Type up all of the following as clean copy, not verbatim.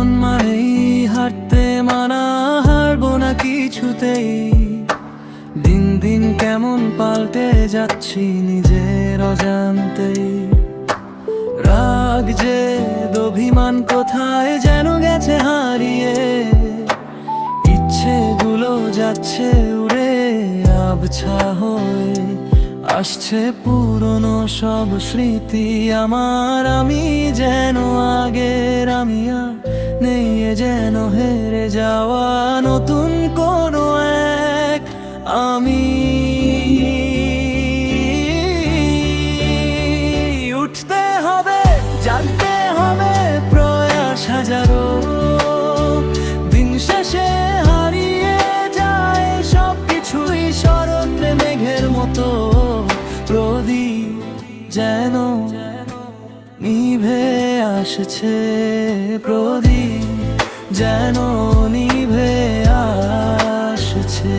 জীবন মানেই হারতে মানা, হারবো না কিছুতেই। দিন দিন কেমন পাল্টে যাচ্ছি নিজের অজান্তেই। রাগ যে অভিমান কোথায় যেন গেছে হারিয়ে, ইচ্ছেগুলো যাচ্ছে উড়ে আবছা হয়ে। আসছে পুরনো সব স্মৃতি আমার, আমি যেন আগের আমি আর নেই, এ যেন হেরে যাওয়া নতুন কোনো এক আমি। উঠতে হবে, জানতে হবে, প্রয়াস হাজারো। দিন শেষে হারিয়ে যায় সব কিছুই শরতে মেঘের মতো। প্রদীপ যেন নিভে আসছে, প্রদীপ যেন নিভে আসছে।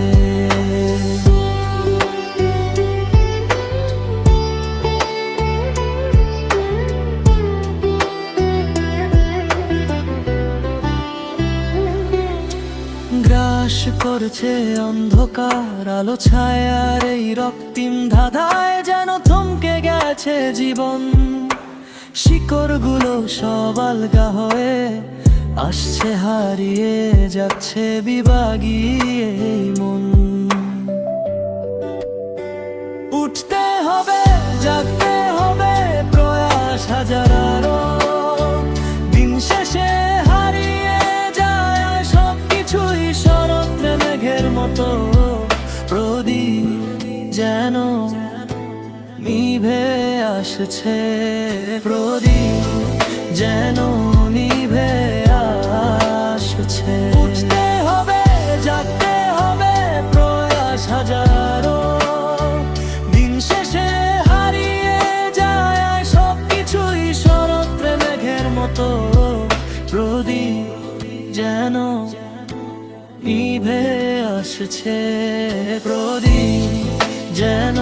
গ্রাস করছে অন্ধকার আলো ছায়ার এই রক্তিম ধাঁধায়, যেন থমকে গেছে জীবন। শিকড়গুলো সব আলগা হয়ে আসছে, হারিয়ে যাচ্ছে বিভাগী এই মন। উঠতে হবে, জাগতে হবে, প্রয়াস হাজারো। দিন শেষে হারিয়ে যায় সব কিছুই শরতে মেঘের মতো। প্রদীপ যেন নিভে আসছে, প্রদীপ যেন নিভে আসছে। উঠতে হবে, জাগতে হবে, প্রয়াস হাজারো। দিন শেষে হারিয়ে যায় সব কিছুই শরতে মেঘের মতো। প্রদীপ যেন নিভে আসছে, প্রদীপ যেন